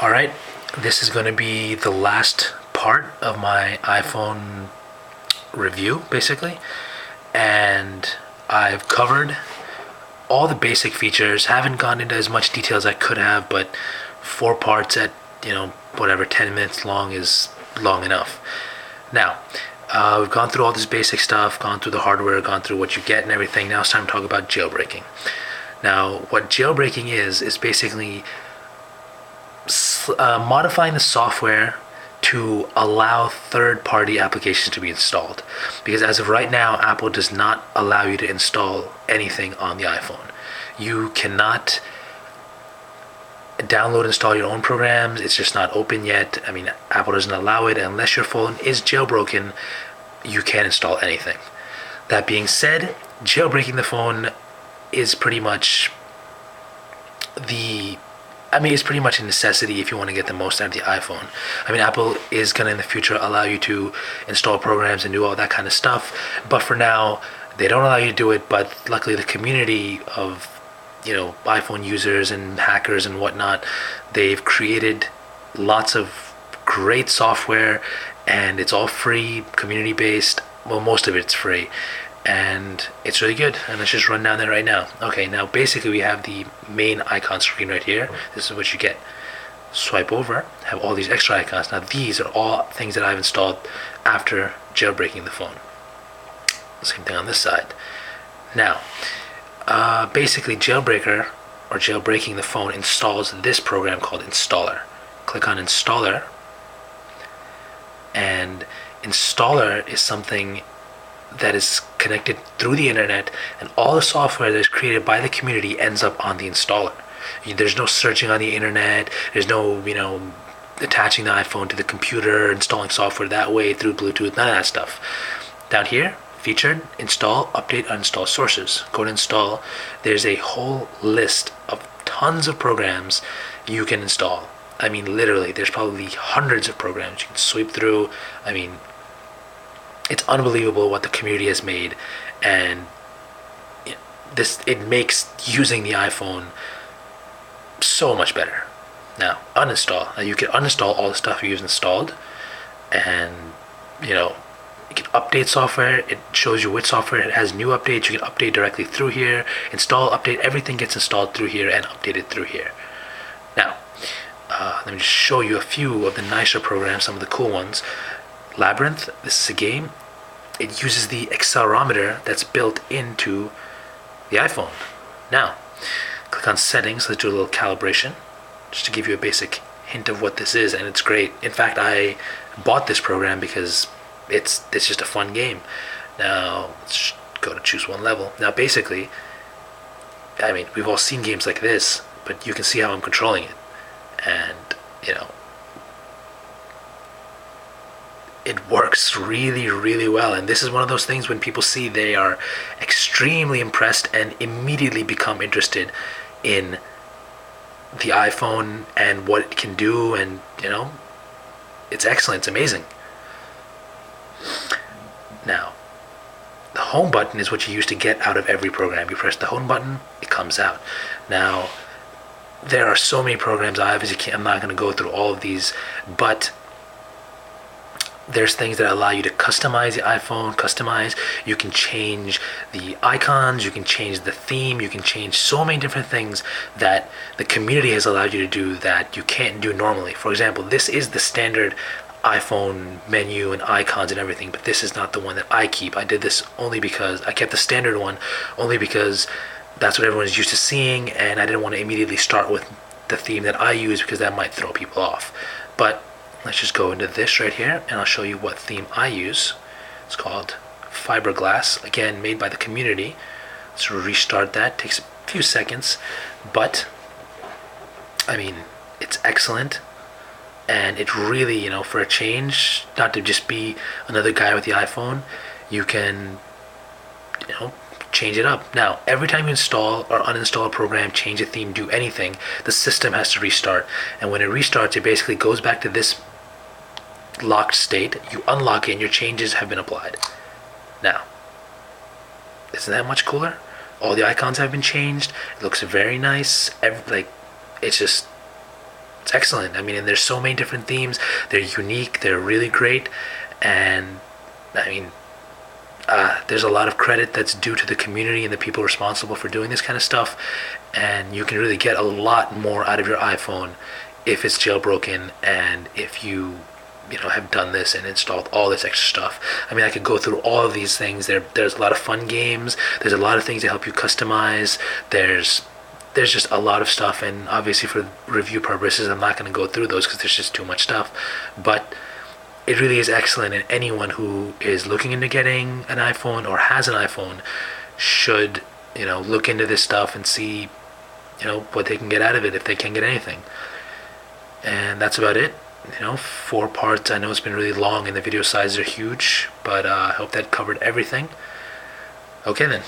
Alright, this is going to be the last part of my iPhone review, basically. And I've covered all the basic features, haven't gone into as much detail as I could have, but 4 parts at, whatever, 10 minutes long is long enough. Now, we've gone through all this basic stuff, gone through the hardware, gone through what you get and everything. Now it's time to talk about jailbreaking. Now, what jailbreaking is basically modifying the software to allow third-party applications to be installed. Because as of right now, Apple does not allow you to install anything on the iPhone. You cannot download and install your own programs. It's just not open yet. I mean, Apple doesn't allow it. Unless your phone is jailbroken, you can't install anything. That being said, jailbreaking the phone is pretty much it's pretty much a necessity if you want to get the most out of the iPhone. I mean, Apple is going to in the future allow you to install programs and do all that kind of stuff, but for now, they don't allow you to do it. But luckily, the community of iPhone users and hackers and whatnot, they've created lots of great software, and it's all free, community based. Well, most of it's free, and it's really good. And let's just run down there right now. Okay, now basically we have the main icon screen right here. This is what you get. Swipe over, have all these extra icons. Now these are all things that I've installed after jailbreaking the phone. Same thing on this side. Now, basically jailbreaking the phone installs this program called Installer. Click on Installer, and Installer is something that is connected through the internet, and all the software that is created by the community ends up on the installer. There's no searching on the internet. There's no, attaching the iPhone to the computer, installing software that way through Bluetooth, none of that stuff. Down here, featured, install, update, uninstall sources. Go to install. There's a whole list of tons of programs you can install. I mean, literally, there's probably hundreds of programs you can sweep through. I mean, it's unbelievable what the community has made, and it makes using the iPhone so much better. Now, uninstall. Now you can uninstall all the stuff you've installed, and you can update software. It shows you which software it has new updates. You can update directly through here. Install, update, everything gets installed through here and updated through here. Now, let me just show you a few of the nicer programs, some of the cool ones. Labyrinth, this is a game. It uses the accelerometer that's built into the iPhone. Now, click on settings. Let's do a little calibration, just to give you a basic hint of what this is, and it's great. In fact, I bought this program because it's just a fun game. Now, let's go to choose one level. Now, basically, I mean, we've all seen games like this, but you can see how I'm controlling it, and it works really, really well. And this is one of those things when people see, they are extremely impressed and immediately become interested in the iPhone and what it can do. And it's excellent. It's amazing. Now, the home button is what you use to get out of every program. You press the home button, it comes out. Now, there are so many programs. I'm not going to go through all of these, but there's things that allow you to customize the iPhone. You can change the icons, you can change the theme, you can change so many different things that the community has allowed you to do that you can't do normally. For example, this is the standard iPhone menu and icons and everything, but this is not the one that I keep. I did this only because I kept the standard one, only because that's what everyone's used to seeing, and I didn't want to immediately start with the theme that I use because that might throw people off. But let's just go into this right here, and I'll show you what theme I use. It's called Fiberglass, again, made by the community. Let's restart that. Takes a few seconds, but I mean, it's excellent. And it really, for a change, not to just be another guy with the iPhone, you can, change it up. Now, every time you install or uninstall a program, change a theme, do anything, the system has to restart. And when it restarts, it basically goes back to this locked state. You unlock it, and your changes have been applied. Now, isn't that much cooler? All the icons have been changed. It looks very nice. It's just It's excellent. I mean, and there's so many different themes. They're unique. They're really great, and I mean, there's a lot of credit that's due to the community and the people responsible for doing this kind of stuff, and you can really get a lot more out of your iPhone if it's jailbroken and if you have done this and installed all this extra stuff. I mean, I could go through all of these things. There's a lot of fun games. There's a lot of things to help you customize. There's just a lot of stuff, and obviously for review purposes, I'm not going to go through those because there's just too much stuff. But it really is excellent, and anyone who is looking into getting an iPhone or has an iPhone should, look into this stuff and see, what they can get out of it if they can get anything. And that's about it. 4 parts. I know it's been really long and the video sizes are huge, but I hope that covered everything. Okay then.